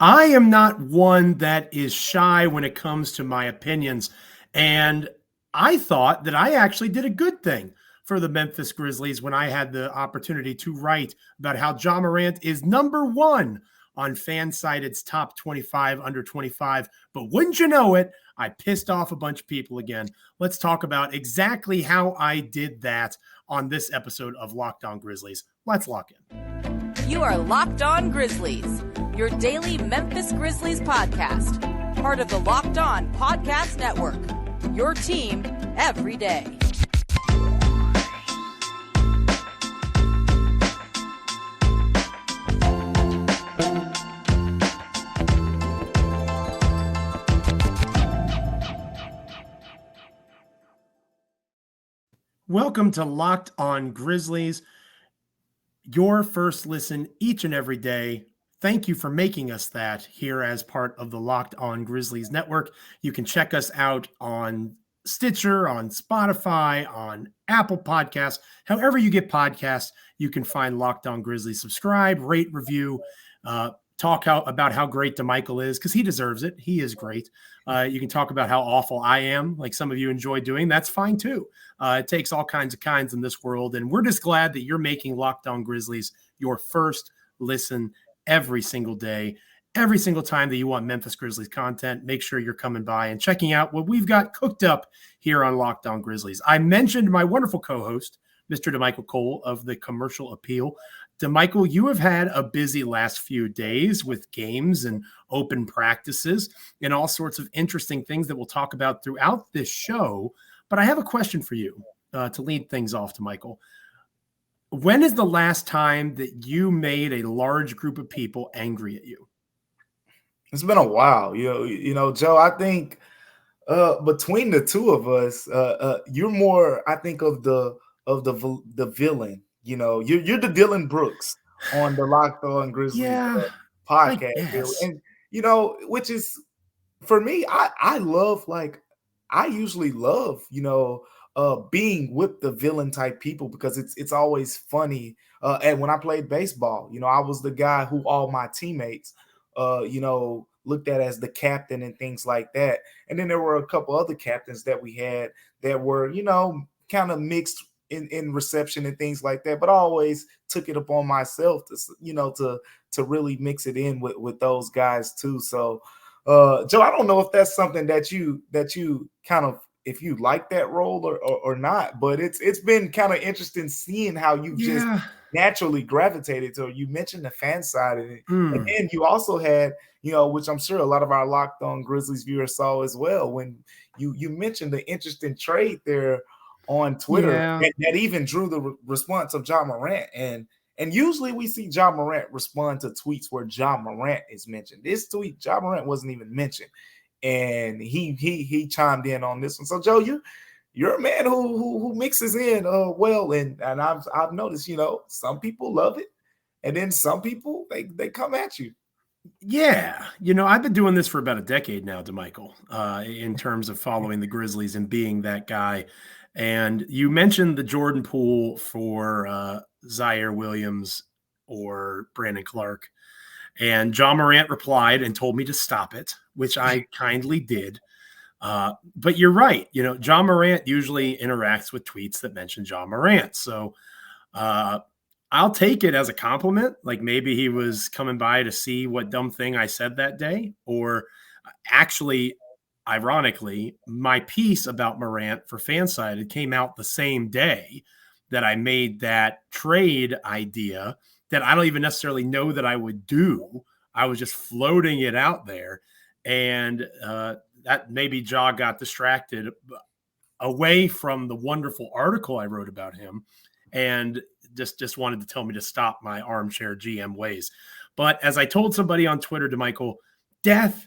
I am not one that is shy when it comes to my opinions. And I thought that I actually did a good thing for the Memphis Grizzlies when I had the opportunity to write about how Ja Morant is number one on FanSided's top 25 under 25. But wouldn't you know it, I pissed off a bunch of people again. Let's talk about exactly how I did that on this episode of Locked On Grizzlies. Let's lock in. You are Locked On Grizzlies, your daily Memphis Grizzlies podcast, part of the Locked On Podcast Network, your team every day. Welcome to Locked On Grizzlies, your first listen each and every day. Thank you for making us that here as part of the Locked On Grizzlies network. You can check us out on Stitcher, on Spotify, on Apple Podcasts. However you get podcasts, you can find Locked On Grizzlies. Subscribe, rate, review, talk about how great Damichael is, because he deserves it. He is great. You can talk about how awful I am, like some of you enjoy doing. That's fine too. It takes all kinds in this world, and we're just glad that you're making Locked On Grizzlies your first listen every single day. Every single time that you want Memphis Grizzlies content, make sure you're coming by and checking out what we've got cooked up here on Locked On Grizzlies. I mentioned my wonderful co-host, Mr. Damichael Cole of the Commercial Appeal. Damichael, you have had a busy last few days with games and open practices and all sorts of interesting things that we'll talk about throughout this show. But I have a question for you to lead things off, Damichael. When is the last time that you made a large group of people angry at you? It's been a while. You know, Joe, I think between the two of us, you're more, I think, of the villain. You know, you're the Dylan Brooks on the Locked On Grizzlies podcast. And, you know, which is, for me, I love, like, I usually love, you know, being with the villain type people, because it's always funny. And when I played baseball, you know, I was the guy who all my teammates, you know, looked at as the captain and things like that. And then there were a couple other captains that we had that were, you know, kind of mixed in reception and things like that. But I always took it upon myself to, you know, to really mix it in with those guys too. So, Joe, I don't know if that's something that you kind of, if you like that role or not, but it's been kind of interesting seeing how you've just naturally gravitated to. You mentioned the fan side of it, and then you also had, you know, which I'm sure a lot of our Locked On Grizzlies viewers saw as well, when you mentioned the interesting trade there on Twitter that even drew the response of Ja Morant. And usually we see Ja Morant respond to tweets where Ja Morant is mentioned. This tweet, Ja Morant wasn't even mentioned, and he chimed in on this one. So, Joe, you're a man who mixes in well, and I've noticed, you know, some people love it, and then some people they come at you. Yeah, you know, I've been doing this for about a decade now, Damichael, in terms of following the Grizzlies and being that guy. And you mentioned the Jordan Poole for Zaire Williams or Brandon Clark. And Ja Morant replied and told me to stop it, which I kindly did. But you're right. You know, Ja Morant usually interacts with tweets that mention Ja Morant. So I'll take it as a compliment. Like, maybe he was coming by to see what dumb thing I said that day. Or actually, ironically, my piece about Morant for FanSided came out the same day that I made that trade idea that I don't even necessarily know that I would do. I was just floating it out there. And that maybe Ja got distracted away from the wonderful article I wrote about him, and just wanted to tell me to stop my armchair GM ways. But as I told somebody on Twitter, Damichael, death,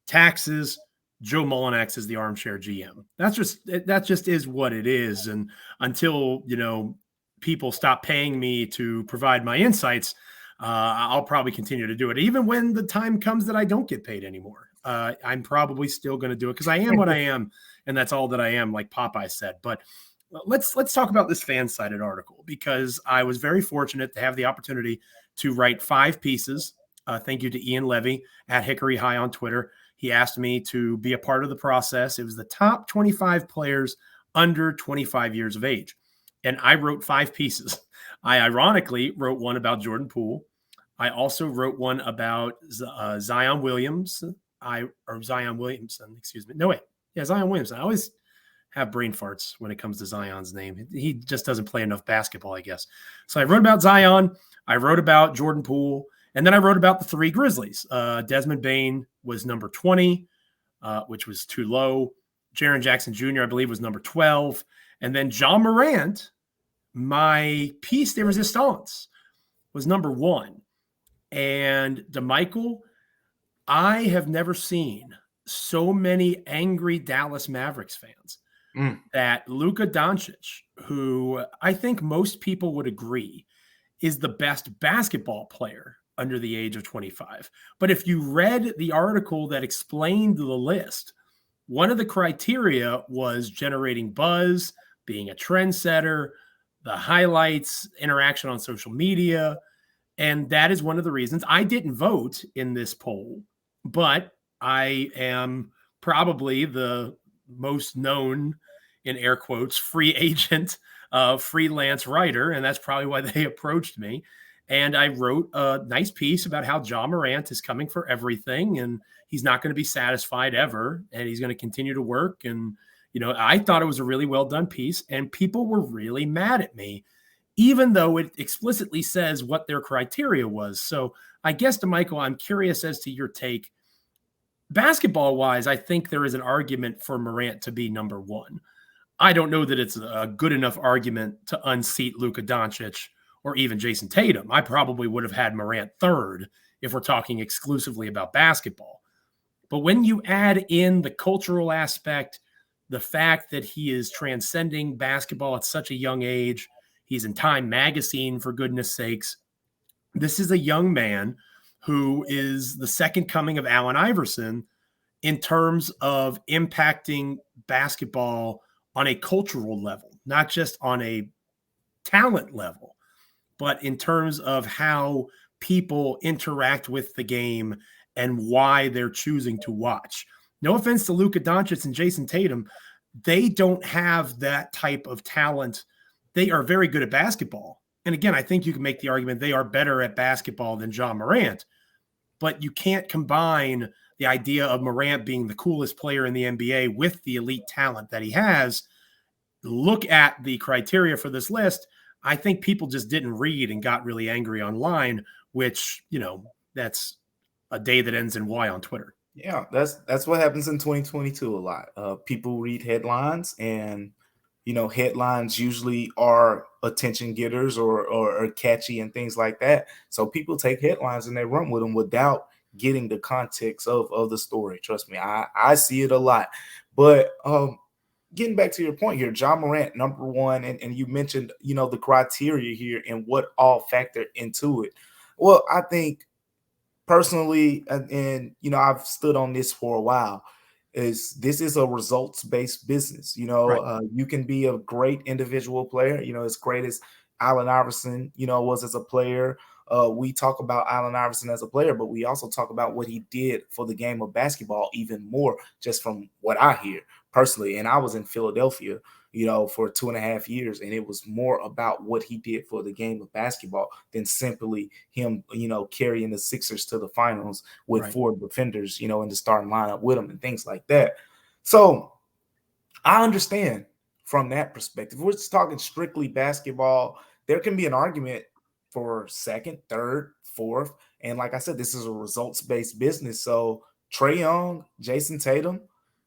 taxes, Joe Mullinax is the armchair GM. That just is what it is. And until, you know, people stop paying me to provide my insights, I'll probably continue to do it. Even when the time comes that I don't get paid anymore, I'm probably still going to do it, because I am what I am, and that's all that I am, like Popeye said. But let's talk about this FanSided article, because I was very fortunate to have the opportunity to write 5 pieces Thank you to Ian Levy at Hickory High on Twitter. He asked me to be a part of the process. It was the top 25 players under 25 years of age. And I wrote 5 pieces. I ironically wrote one about Jordan Poole. I also wrote one about Zion Williamson. Zion Williamson, excuse me. No, wait. Yeah, Zion Williamson. I always have brain farts when it comes to Zion's name. He just doesn't play enough basketball, I guess. So I wrote about Zion. I wrote about Jordan Poole. And then I wrote about the 3 Grizzlies. Desmond Bane was number 20, which was too low. Jaren Jackson Jr., I believe, was number 12. And then Ja Morant, my piece de resistance, was number 1. And Damichael, I have never seen so many angry Dallas Mavericks fans that Luka Doncic, who I think most people would agree is the best basketball player under the age of 25. But if you read the article that explained the list, one of the criteria was generating buzz, being a trendsetter, the highlights, interaction on social media. And that is one of the reasons I didn't vote in this poll, but I am probably the most known, in air quotes, free agent, freelance writer. And that's probably why they approached me. And I wrote a nice piece about how Ja Morant is coming for everything and he's not going to be satisfied ever. And he's going to continue to work. And, I thought it was a really well done piece and people were really mad at me, even though it explicitly says what their criteria was. So I guess, Damichael, I'm curious as to your take. Basketball wise, I think there is an argument for Morant to be number 1. I don't know that it's a good enough argument to unseat Luka Doncic or even Jason Tatum. I probably would have had Morant 3rd if we're talking exclusively about basketball. But when you add in the cultural aspect, the fact that he is transcending basketball at such a young age, he's in Time magazine, for goodness sakes. This is a young man who is the second coming of Allen Iverson in terms of impacting basketball on a cultural level, not just on a talent level, but in terms of how people interact with the game and why they're choosing to watch. No offense to Luka Doncic and Jason Tatum. They don't have that type of talent. They are very good at basketball. And again, I think you can make the argument they are better at basketball than Ja Morant, but you can't combine the idea of Morant being the coolest player in the NBA with the elite talent that he has. Look at the criteria for this list. I think people just didn't read and got really angry online, which, that's a day that ends in Y on Twitter. Yeah, that's what happens in 2022 a lot. People read headlines and, headlines usually are attention getters or catchy and things like that. So people take headlines and they run with them without getting the context of the story. Trust me, I see it a lot. But getting back to your point here, Ja Morant, number 1, and you mentioned, the criteria here and what all factor into it. Well, I think personally, and I've stood on this for a while, this is a results-based business. Right. You can be a great individual player, as great as Allen Iverson, was as a player. We talk about Allen Iverson as a player, but we also talk about what he did for the game of basketball even more, just from what I hear personally. And I was in Philadelphia, for 2.5 years, and it was more about what he did for the game of basketball than simply him, carrying the Sixers to the finals with Right. 4 defenders, in the starting lineup with him and things like that. So I understand from that perspective. If we're just talking strictly basketball, there can be an argument for 2nd, 3rd, 4th. And like I said, this is a results-based business. So Trae Young, Jason Tatum,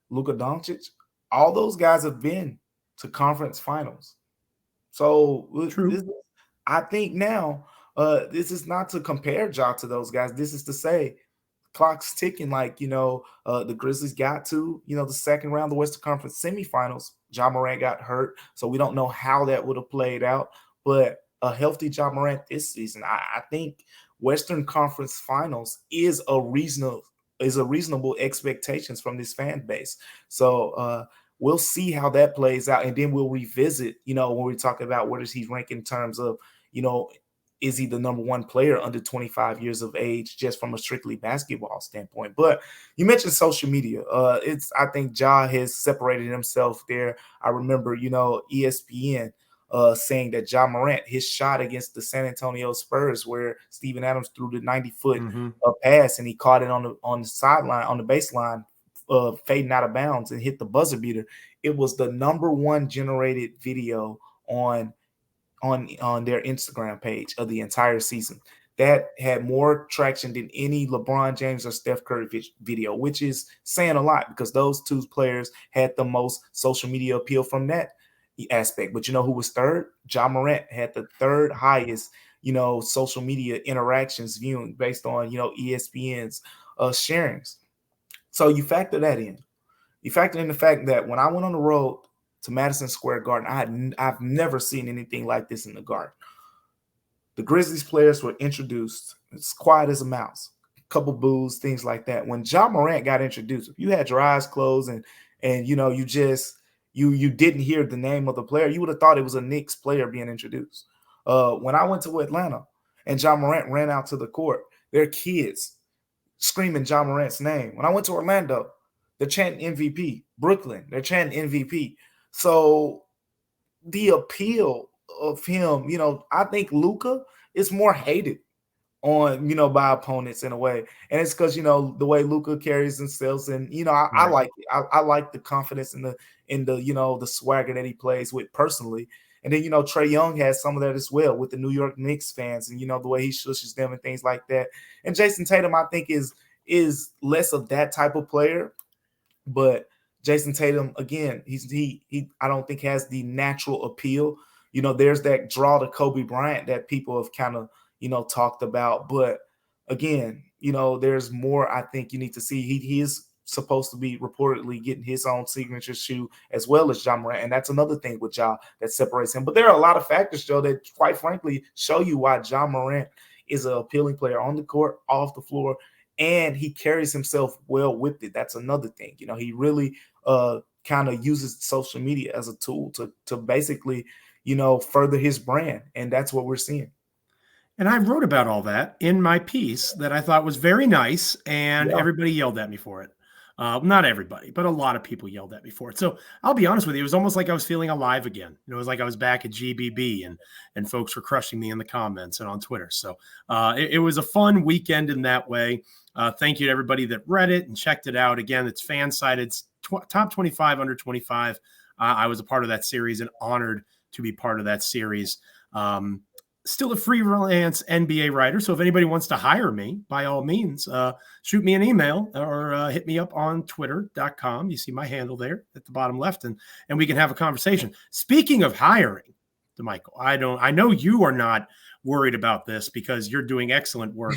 Luka Doncic, all those guys have been to conference finals. So I think now this is not to compare Ja to those guys. This is to say clock's ticking. Like, the Grizzlies got to, the 2nd round of the Western Conference semifinals. Ja Morant got hurt, so we don't know how that would have played out. But a healthy Ja Morant this season, I think Western Conference Finals is a reasonable expectations from this fan base. So we'll see how that plays out, and then we'll revisit, when we talk about where does he rank in terms of, is he the number one player under 25 years of age, just from a strictly basketball standpoint? But you mentioned social media. I think Ja has separated himself there. I remember, ESPN saying that Ja Morant, his shot against the San Antonio Spurs, where Steven Adams threw the 90-foot pass and he caught it on the sideline, on the baseline, fading out of bounds and hit the buzzer beater. It was the number one generated video on their Instagram page of the entire season. That had more traction than any LeBron James or Steph Curry video, which is saying a lot because those two players had the most social media appeal from that aspect. But you know who was third? Ja Morant had the third highest, social media interactions viewing based on, ESPN's sharings. So you factor that in. You factor in the fact that when I went on the road to Madison Square Garden, I've never seen anything like this in the Garden. The Grizzlies players were introduced. It's quiet as a mouse. A couple boos, things like that. When Ja Morant got introduced, if you had your eyes closed and you didn't hear the name of the player, you would have thought it was a Knicks player being introduced. When I went to Atlanta and Ja Morant ran out to the court, their kids screaming Ja Morant's name. When I went to Orlando, they're chanting MVP. Brooklyn, they're chanting MVP. So the appeal of him, I think Luka is more hated on, by opponents in a way. And it's because, the way Luka carries himself. And, I like it. I like the confidence in the the swagger that he plays with personally. And then, Trae Young has some of that as well with the New York Knicks fans and, the way he shushes them and things like that. And Jason Tatum, I think, is less of that type of player. But Jason Tatum, again, he I don't think has the natural appeal. There's that draw to Kobe Bryant that people have kind of, talked about. But again, there's more I think you need to see. He is supposed to be reportedly getting his own signature shoe as well as Ja Morant. And that's another thing with Ja that separates him. But there are a lot of factors, Joe, that quite frankly show you why Ja Morant is an appealing player on the court, off the floor, and he carries himself well with it. That's another thing. He really kind of uses social media as a tool to basically, further his brand. And that's what we're seeing. And I wrote about all that in my piece that I thought was very nice, and everybody yelled at me for it. Not everybody, but a lot of people yelled at me for it. So I'll be honest with you, it was almost like I was feeling alive again. It was like I was back at GBB and folks were crushing me in the comments and on Twitter. So it was a fun weekend in that way. Thank you to everybody that read it and checked it out. Again, it's fan-sided, top 25, under 25. I was a part of that series and honored to be part of that series. Still a freelance NBA writer. So if anybody wants to hire me, by all means, shoot me an email or hit me up on twitter.com. You see my handle there at the bottom left, and we can have a conversation. Speaking of hiring, Damichael, I know you are not worried about this because you're doing excellent work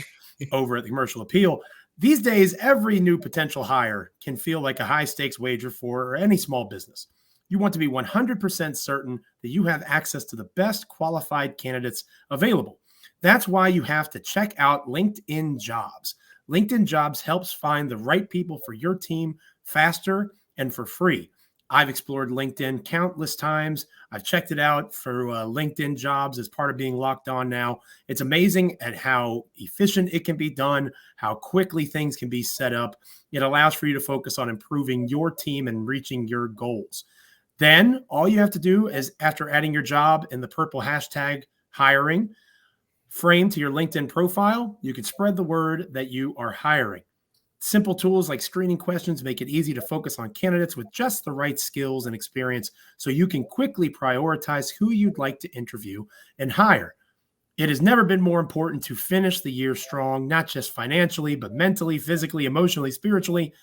over at the Commercial Appeal. These days, every new potential hire can feel like a high stakes wager for any small business. You want to be 100% certain that you have access to the best qualified candidates available. That's why you have to check out LinkedIn Jobs. LinkedIn Jobs helps find the right people for your team faster and for free. I've explored LinkedIn countless times. I've checked it out for LinkedIn Jobs as part of being locked on now. It's amazing at how efficient it can be done, how quickly things can be set up. It allows for you to focus on improving your team and reaching your goals. Then all you have to do is, after adding your job in the purple hashtag hiring frame to your LinkedIn profile, you can spread the word that you are hiring. Simple tools like screening questions make it easy to focus on candidates with just the right skills and experience so you can quickly prioritize who you'd like to interview and hire. It has never been more important to finish the year strong, not just financially, but mentally, physically, emotionally, spiritually.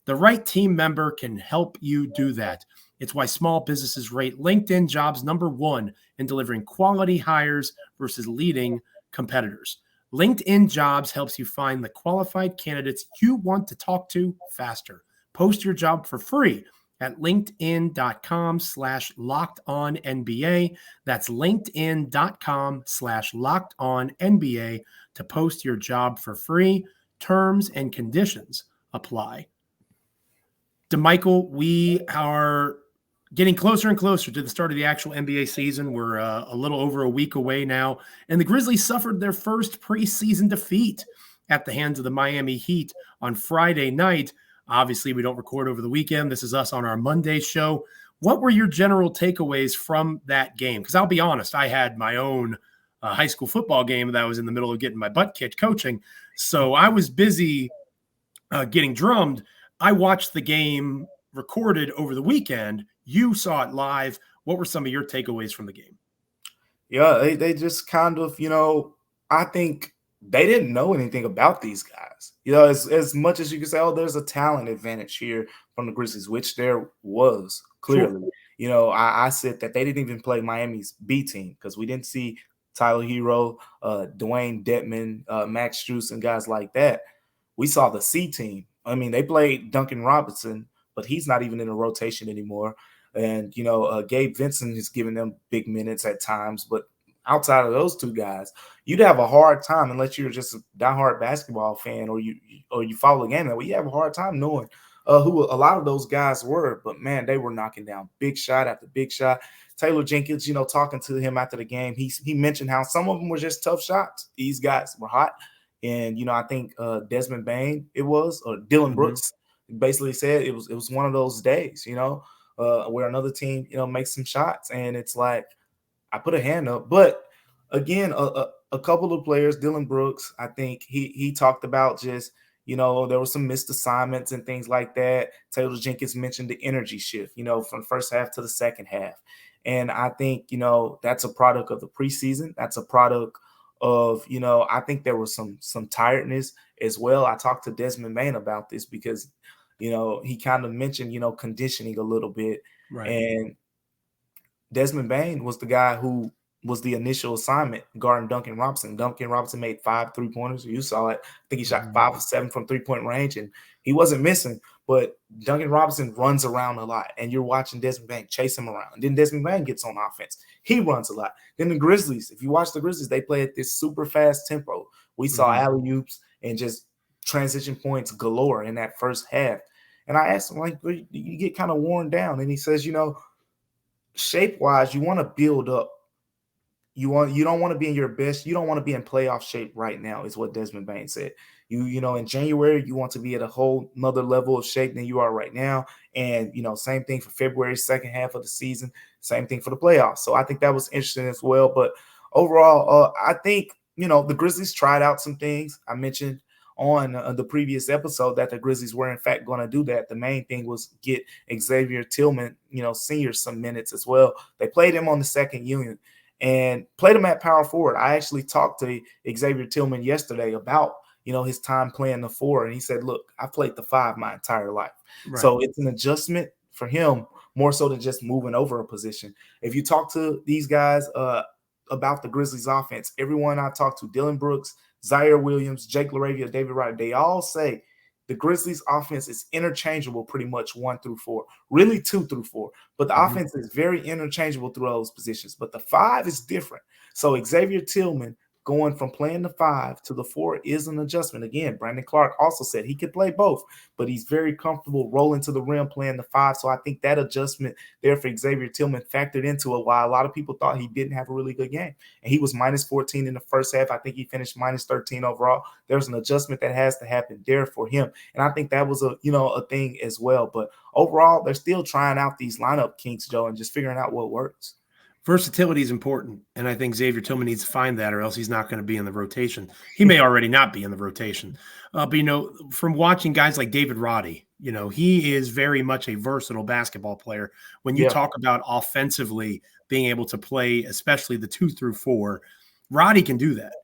The right team member can help you do that. It's why small businesses rate LinkedIn Jobs #1 in delivering quality hires versus leading competitors. LinkedIn Jobs helps you find the qualified candidates you want to talk to faster. Post your job for free at linkedin.com/lockedonnba. That's linkedin.com/lockedonnba to post your job for free. Terms and conditions apply. Damichael, we are Getting closer and closer to the start of the actual NBA season. We're a little over a week away now, and the Grizzlies suffered their first preseason defeat at the hands of the Miami Heat on Friday night. Obviously, we don't record over the weekend. This is us on our Monday show. What were your general takeaways from that game? Because I'll be honest, I had my own high school football game that I was in the middle of getting my butt kicked coaching, so I was busy getting drummed. I watched the game recorded over the weekend. You saw it live. What were some of your takeaways from the game? Yeah, they just kind of, I think they didn't know anything about these guys. As much as you can say, oh, there's a talent advantage here from the Grizzlies, which there was clearly. Sure. I said that they didn't even play Miami's B team because we didn't see Tyler Hero, Dwayne Detman, Max Strus, and guys like that. We saw the C team. I mean, they played Duncan Robinson, but he's not even in the rotation anymore. And, Gabe Vincent is giving them big minutes at times. But outside of those two guys, you'd have a hard time, unless you're just a diehard basketball fan or you follow the game that way, you have a hard time knowing who a lot of those guys were. But, man, they were knocking down big shot after big shot. Taylor Jenkins, talking to him after the game, he mentioned how some of them were just tough shots. These guys were hot. And, I think Desmond Bane or Dylan Brooks basically said it was one of those days, where another team, makes some shots. And it's like, I put a hand up. But again, a couple of players, Dylan Brooks, I think he talked about just, there were some missed assignments and things like that. Taylor Jenkins mentioned the energy shift, from the first half to the second half. And I think, that's a product of the preseason. That's a product of, I think there was some tiredness as well. I talked to Desmond Bane about this because, he kind of mentioned, conditioning a little bit. Right. And Desmond Bane was the guy who was the initial assignment guarding Duncan Robinson. Duncan Robinson made 5 3-pointers. You saw it. I think he shot 5 of 7 from 3-point range, and he wasn't missing. But Duncan Robinson runs around a lot, and you're watching Desmond Bane chase him around. Then Desmond Bane gets on offense. He runs a lot. Then the Grizzlies, if you watch the Grizzlies, they play at this super fast tempo. We saw alley-oops and just transition points galore in that first half. And I asked him, like, you get kind of worn down. And he says, shape-wise, you want to build up. You don't want to be in your best. You don't want to be in playoff shape right now, is what Desmond Bane said. In January, you want to be at a whole nother level of shape than you are right now. And, same thing for February, second half of the season, same thing for the playoffs. So I think that was interesting as well. But overall, I think, the Grizzlies tried out some things. I mentioned on the previous episode that the Grizzlies were in fact going to do that. The main thing was get Xavier Tillman, senior, some minutes as well. They played him on the second unit and played him at power forward. I actually talked to Xavier Tillman yesterday about, his time playing the 4. And he said, look, I played the 5 my entire life. Right. So it's an adjustment for him more so than just moving over a position. If you talk to these guys about the Grizzlies offense, everyone I talked to, Dylan Brooks, Zaire Williams, Jake LaRavia, David Ryder, they all say the Grizzlies offense is interchangeable pretty much 1 through 4, really 2 through 4. But the offense is very interchangeable through those positions. But the 5 is different. So Xavier Tillman going from playing the 5 to the 4 is an adjustment. Again, Brandon Clark also said he could play both, but he's very comfortable rolling to the rim playing the 5. So I think that adjustment there for Xavier Tillman factored into it, while a lot of people thought he didn't have a really good game. And he was minus 14 in the first half. I think he finished minus 13 overall. There's an adjustment that has to happen there for him. And I think that was a thing as well. But overall, they're still trying out these lineup kinks, Joe, and just figuring out what works. Versatility is important, and I think Xavier Tillman needs to find that, or else he's not going to be in the rotation. He may already not be in the rotation. But, from watching guys like David Roddy, he is very much a versatile basketball player. When you talk about offensively being able to play, especially the 2 through 4, Roddy can do that.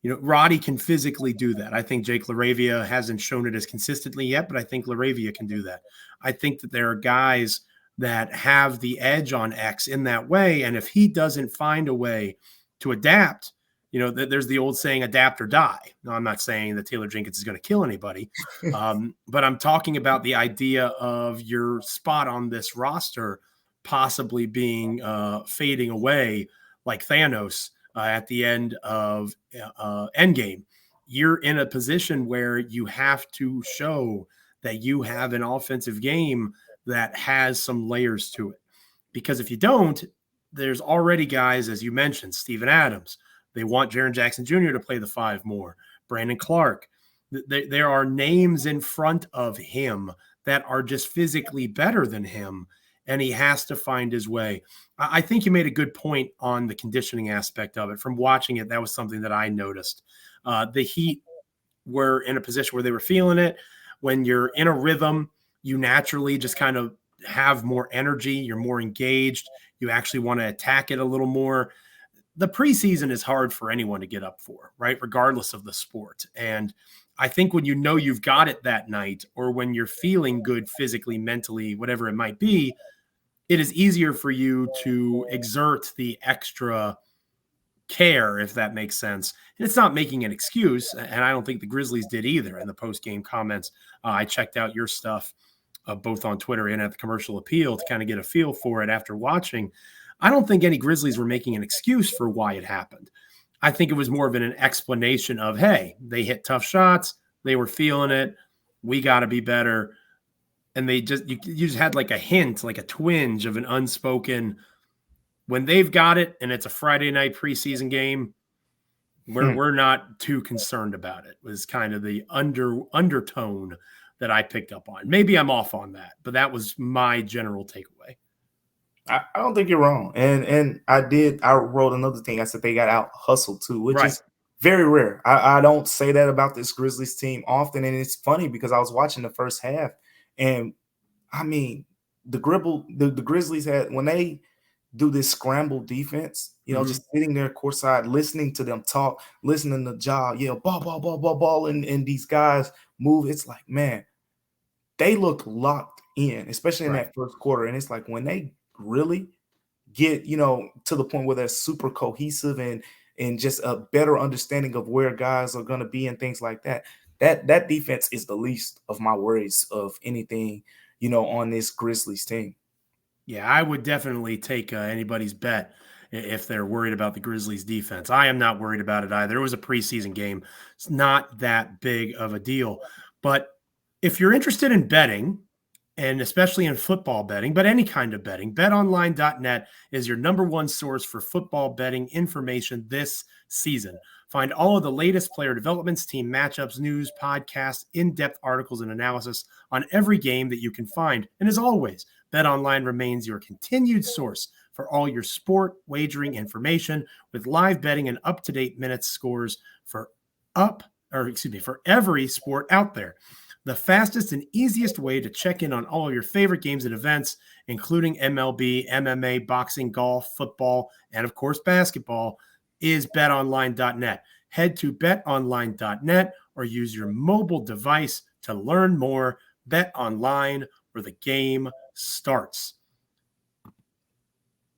Roddy can physically do that. I think Jake LaRavia hasn't shown it as consistently yet, but I think LaRavia can do that. I think that there are guys that have the edge on X in that way. And if he doesn't find a way to adapt, there's the old saying, adapt or die. Now, I'm not saying that Taylor Jenkins is going to kill anybody, but I'm talking about the idea of your spot on this roster possibly being fading away like Thanos at the end of Endgame. You're in a position where you have to show that you have an offensive game that has some layers to it. Because if you don't, there's already guys, as you mentioned, Steven Adams. They want Jaren Jackson Jr. to play the 5 more. Brandon Clark. There are names in front of him that are just physically better than him, and he has to find his way. I think you made a good point on the conditioning aspect of it. From watching it, that was something that I noticed. The Heat were in a position where they were feeling it. When you're in a rhythm, you naturally just kind of have more energy. You're more engaged. You actually want to attack it a little more. The preseason is hard for anyone to get up for, right? Regardless of the sport. And I think when you know you've got it that night, or when you're feeling good physically, mentally, whatever it might be, it is easier for you to exert the extra care, if that makes sense. And it's not making an excuse. And I don't think the Grizzlies did either in the post-game comments. I checked out your stuff both on Twitter and at the Commercial Appeal to kind of get a feel for it after watching. I don't think any Grizzlies were making an excuse for why it happened. I think it was more of an explanation of, hey, they hit tough shots. They were feeling it. We got to be better. And they just, you just had like a hint, like a twinge of an unspoken, when they've got it and it's a Friday night preseason game, we're not too concerned about it, was kind of the undertone that I picked up on. Maybe I'm off on that, but that was my general takeaway. I don't think you're wrong. And I wrote another thing. I said they got out hustled too, which is very rare. I don't say that about this Grizzlies team often. And it's funny because I was watching the first half, and I mean, the Grizzlies had, when they do this scramble defense, just sitting there courtside, listening to them talk, listening to Ja yell, ball, and these guys move. It's like, man, they look locked in, especially in that first quarter. And it's like when they really get, to the point where they're super cohesive and just a better understanding of where guys are going to be and things like that, that defense is the least of my worries of anything, on this Grizzlies team. Yeah, I would definitely take anybody's bet if they're worried about the Grizzlies defense. I am not worried about it either. It was a preseason game. It's not that big of a deal. But if you're interested in betting, and especially in football betting, but any kind of betting, betonline.net is your number one source for football betting information this season. Find all of the latest player developments, team matchups, news, podcasts, in-depth articles, and analysis on every game that you can find. And as always, BetOnline remains your continued source for all your sport wagering information, with live betting and up-to-date minutes scores for every sport out there. The fastest and easiest way to check in on all of your favorite games and events, including MLB, MMA, boxing, golf, football, and of course basketball, is betonline.net. Head to betonline.net or use your mobile device to learn more. Bet online, where the game starts.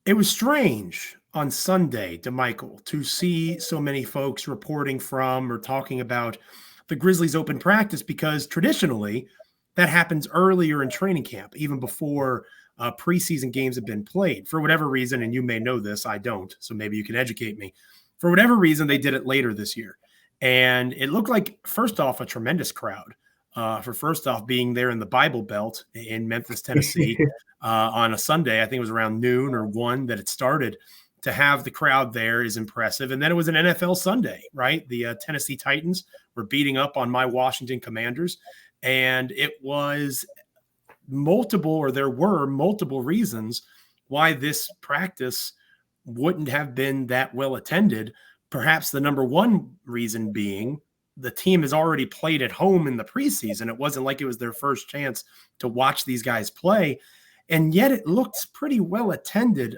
It was strange on Sunday, Damichael, to see so many folks reporting from or talking about the Grizzlies open practice, because traditionally that happens earlier in training camp, even before preseason games have been played. For whatever reason, and you may know this, I don't, so maybe you can educate me. For whatever reason, they did it later this year. And it looked like, first off, a tremendous crowd. For first off, being there in the Bible Belt in Memphis, Tennessee, on a Sunday, I think it was around noon or 1 that it started. To have the crowd there is impressive. And then it was an NFL Sunday, right? The Tennessee Titans were beating up on my Washington Commanders. And it was there were multiple reasons why this practice wouldn't have been that well attended. Perhaps the number one reason being the team has already played at home in the preseason. It wasn't like it was their first chance to watch these guys play. And yet it looks pretty well attended.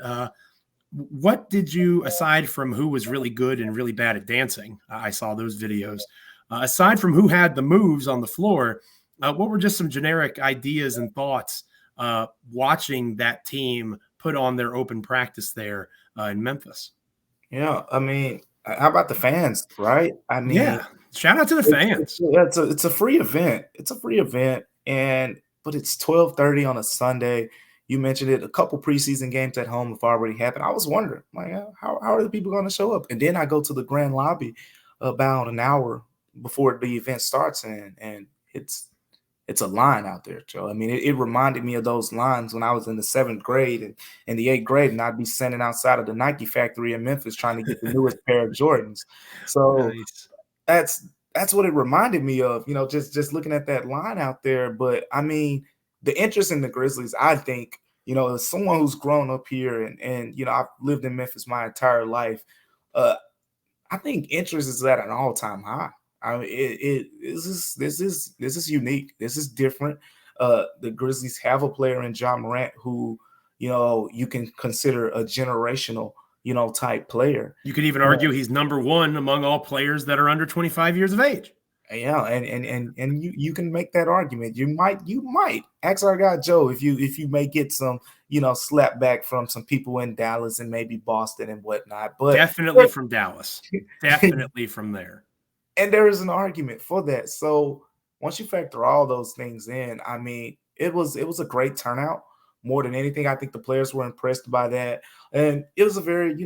What did you, aside from who was really good and really bad at dancing, I saw those videos, aside from who had the moves on the floor, what were just some generic ideas and thoughts watching that team put on their open practice there in Memphis? Yeah, I mean, how about the fans, right? I mean, yeah, shout out to the fans. It's a free event. It's a free event, but it's 12:30 on a Sunday. You mentioned it. A couple preseason games at home have already happened. I was wondering, like, how are the people going to show up? And then I go to the grand lobby about an hour before the event starts, and it's it's a line out there, Joe. I mean, it reminded me of those lines when I was in the 7th grade and in the 8th grade, and I'd be standing outside of the Nike factory in Memphis trying to get the newest pair of Jordans. So Nice. that's what it reminded me of, just looking at that line out there. But I mean, the interest in the Grizzlies, I think, as someone who's grown up here and I've lived in Memphis my entire life, I think interest is at an all-time high. I mean, this is unique. This is different. The Grizzlies have a player in Ja Morant who, you can consider a generational, type player. You could even argue he's number one among all players that are under 25 years of age. Yeah, and you can make that argument. You might ask our guy Joe if you may get some slap back from some people in Dallas and maybe Boston and whatnot. But definitely from Dallas, definitely from there. And there is an argument for that. So once you factor all those things in, I mean, it was a great turnout. More than anything, I think the players were impressed by that. And it was a very,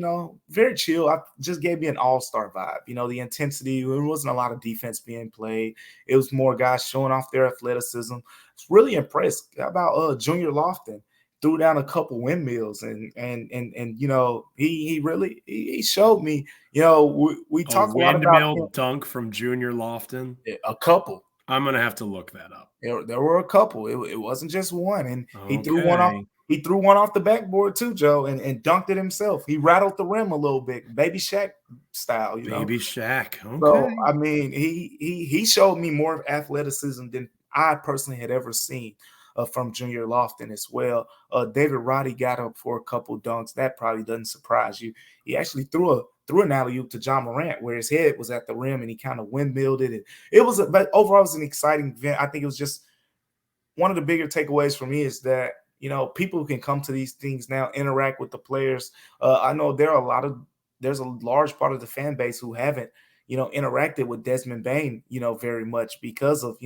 very chill. I just gave me an all-star vibe. The intensity, there wasn't a lot of defense being played. It was more guys showing off their athleticism. I was really impressed. How about Junior Lofton? Threw down a couple windmills and he really showed me, we talk a lot about windmill dunk from Junior Lofton. A couple. I'm gonna have to look that up. There were a couple. It wasn't just one, and he threw one off. He threw one off the backboard too, Joe, and dunked it himself. He rattled the rim a little bit, Baby Shaq style. Baby Shaq. Okay. So I mean, he showed me more athleticism than I personally had ever seen from Junior Lofton as well. David Roddy got up for a couple dunks. That probably doesn't surprise you. He actually threw an alley-oop to Ja Morant where his head was at the rim and he kind of windmilled it. But overall, it was an exciting event. I think it was just one of the bigger takeaways for me is that, people can come to these things now, interact with the players. I know there's a large part of the fan base who haven't, interacted with Desmond Bane, very much because of,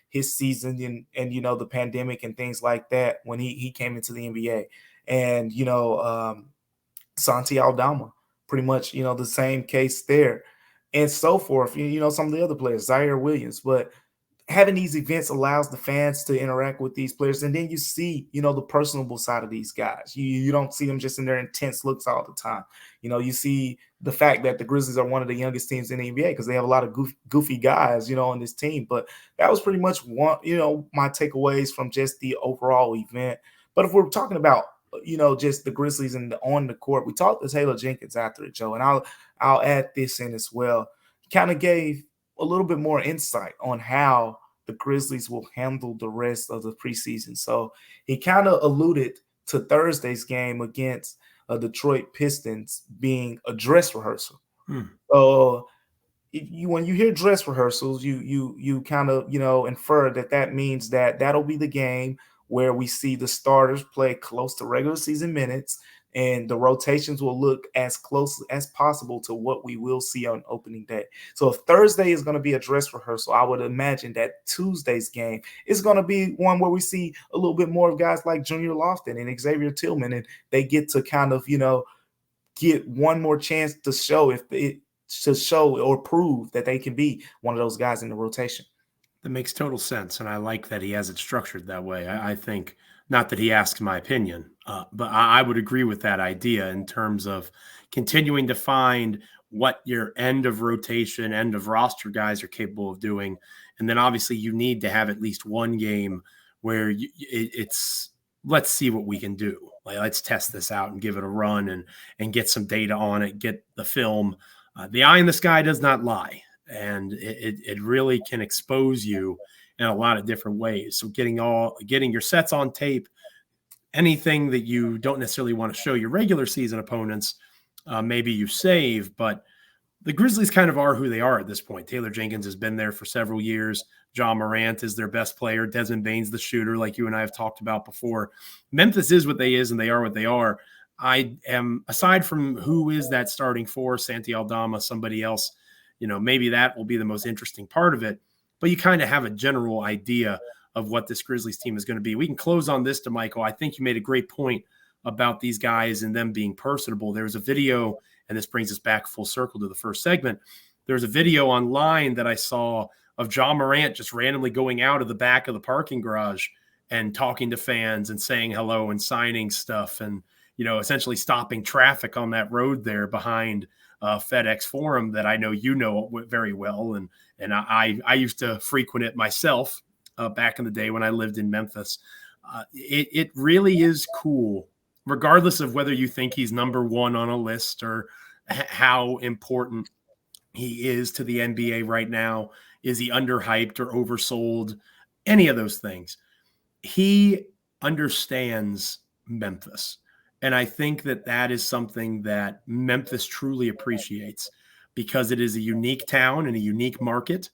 his season and the pandemic and things like that when he came into the NBA. And, Santi Aldama, pretty much, the same case there and so forth. Some of the other players, Zaire Williams, but having these events allows the fans to interact with these players. And then you see, the personable side of these guys. You don't see them just in their intense looks all the time. You see the fact that the Grizzlies are one of the youngest teams in the NBA because they have a lot of goofy guys, on this team. But that was pretty much one, my takeaways from just the overall event. But if we're talking about, just the Grizzlies and on the court, we talked to Taylor Jenkins after it, Joe, and I'll add this in as well. He kind of gave a little bit more insight on how the Grizzlies will handle the rest of the preseason. So he kind of alluded to Thursday's game against Detroit Pistons being a dress rehearsal. When you hear dress rehearsals, you kind of infer that means that'll be the game where we see the starters play close to regular season minutes and the rotations will look as close as possible to what we will see on opening day. So if Thursday is going to be a dress rehearsal, I would imagine that Tuesday's game is going to be one where we see a little bit more of guys like Junior Lofton and Xavier Tillman, and they get to kind of, get one more chance to show or prove that they can be one of those guys in the rotation. That makes total sense, and I like that he has it structured that way. I think, not that he asks my opinion, but I would agree with that idea in terms of continuing to find what your end of rotation, end of roster guys are capable of doing. And then obviously you need to have at least one game where it's let's see what we can do. Like, let's test this out and give it a run and get some data on it, get the film. The eye in the sky does not lie. And it really can expose you in a lot of different ways. So getting your sets on tape, anything that you don't necessarily want to show your regular season opponents, maybe you save, but the Grizzlies kind of are who they are at this point. Taylor Jenkins has been there for several years. Ja Morant is their best player. Desmond Bane's the shooter, like you and I have talked about before. Memphis is what they is, and they are what they are. I am, aside from who is that starting for, Santi Aldama, somebody else, maybe that will be the most interesting part of it. But you kind of have a general idea of what this Grizzlies team is going to be. We can close on this, DeMichael. I think you made a great point about these guys and them being personable. There was a video, and this brings us back full circle to the first segment. There's a video online that I saw of Ja Morant just randomly going out of the back of the parking garage and talking to fans and saying hello and signing stuff and, essentially stopping traffic on that road there behind FedEx Forum that I know you know very well. And I used to frequent it myself back in the day when I lived in Memphis. It really is cool, regardless of whether you think he's number one on a list or how important he is to the NBA right now. Is he underhyped or oversold? Any of those things. He understands Memphis. And I think that is something that Memphis truly appreciates because it is a unique town and a unique market.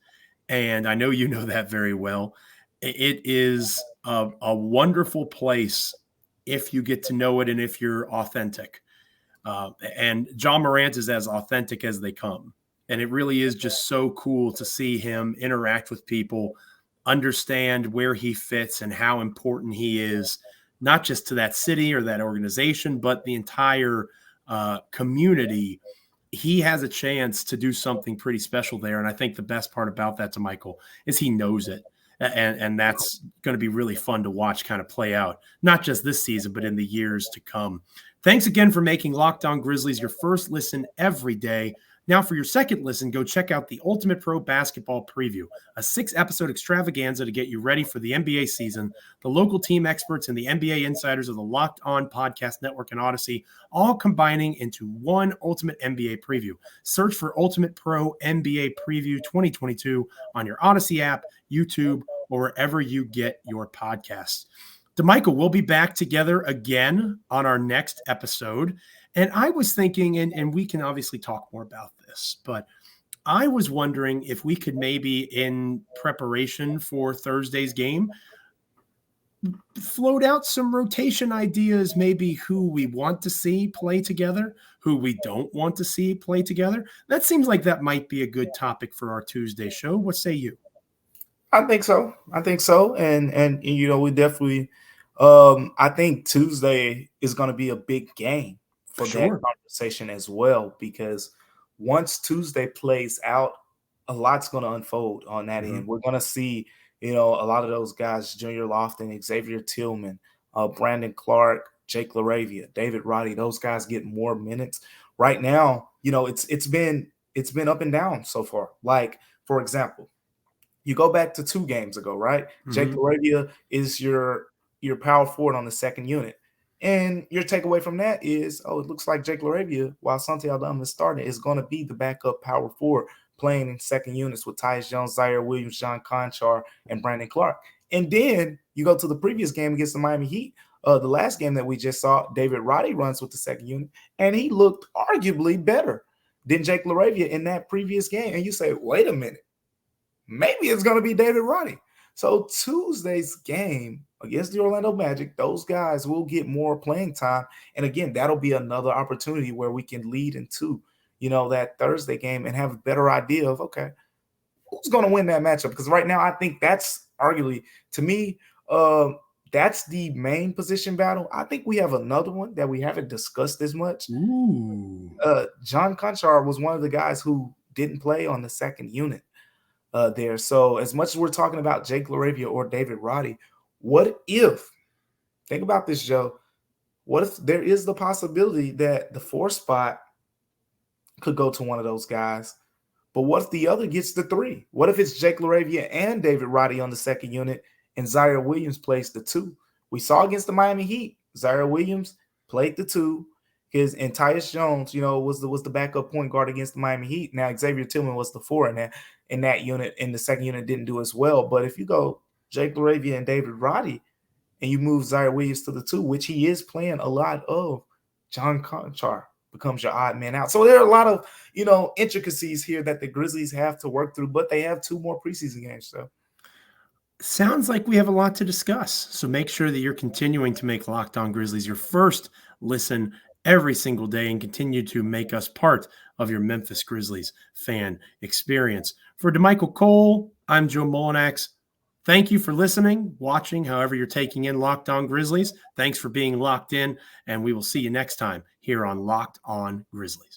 And I know you know that very well. It is a wonderful place if you get to know it and if you're authentic. And Ja Morant is as authentic as they come. And it really is just so cool to see him interact with people, understand where he fits and how important he is, not just to that city or that organization, but the entire community. He has a chance to do something pretty special there. And I think the best part about that, Damichael, is he knows it. And that's going to be really fun to watch kind of play out, not just this season, but in the years to come. Thanks again for making Locked On Grizzlies your first listen every day. Now, for your second listen, go check out the Ultimate Pro Basketball Preview, a 6-episode extravaganza to get you ready for the NBA season. The local team experts and the NBA insiders of the Locked On Podcast Network and Odyssey, all combining into one Ultimate NBA Preview. Search for Ultimate Pro NBA Preview 2022 on your Odyssey app, YouTube, or wherever you get your podcasts. Damichael, we'll be back together again on our next episode. And I was thinking, and we can obviously talk more about this, but I was wondering if we could maybe, in preparation for Thursday's game, float out some rotation ideas, maybe who we want to see play together, who we don't want to see play together. That seems like that might be a good topic for our Tuesday show. What say you? I think so. And we definitely I think Tuesday is going to be a big game for that conversation as well, because once Tuesday plays out, a lot's going to unfold on that end. We're going to see, a lot of those guys, Junior Lofton, Xavier Tillman, Brandon Clark, Jake LaRavia, David Roddy, those guys get more minutes. Right now, it's been up and down so far. Like, for example, you go back to 2 games ago, right? Jake LaRavia is your power forward on the second unit. And your takeaway from that is, it looks like Jake LaRavia, while Santi Aldama is starting, is going to be the backup power forward playing in second units with Tyus Jones, Zaire Williams, John Conchar, and Brandon Clark. And then you go to the previous game against the Miami Heat, the last game that we just saw, David Roddy runs with the second unit, and he looked arguably better than Jake LaRavia in that previous game. And you say, wait a minute, maybe it's going to be David Roddy. So Tuesday's game against the Orlando Magic, those guys will get more playing time. And again, that'll be another opportunity where we can lead into, that Thursday game and have a better idea of, okay, who's going to win that matchup? Because right now, I think that's arguably, to me, that's the main position battle. I think we have another one that we haven't discussed as much. John Conchar was one of the guys who didn't play on the second unit there. So as much as we're talking about Jake LaRavia or David Roddy, what if, think about this, Joe, what if there is the possibility that the 4 spot could go to one of those guys, but what if the other gets the 3? What if it's Jake LaRavia and David Roddy on the second unit and Zaire Williams plays the 2? We saw against the Miami Heat, Zaire Williams played the 2. And Tyus Jones, was the backup point guard against the Miami Heat. Now Xavier Tillman was the 4 in that unit, and the second unit didn't do as well. But if you go Jake LaRavia and David Roddy, and you move Zaire Williams to the 2, which he is playing a lot of, John Conchar becomes your odd man out. So there are a lot of, intricacies here that the Grizzlies have to work through, but they have 2 more preseason games. So sounds like we have a lot to discuss. So make sure that you're continuing to make Locked On Grizzlies your first listen every single day and continue to make us part of your Memphis Grizzlies fan experience. For Damichael Cole, I'm Joe Mullinax. Thank you for listening, watching, however you're taking in Locked On Grizzlies. Thanks for being locked in, and we will see you next time here on Locked On Grizzlies.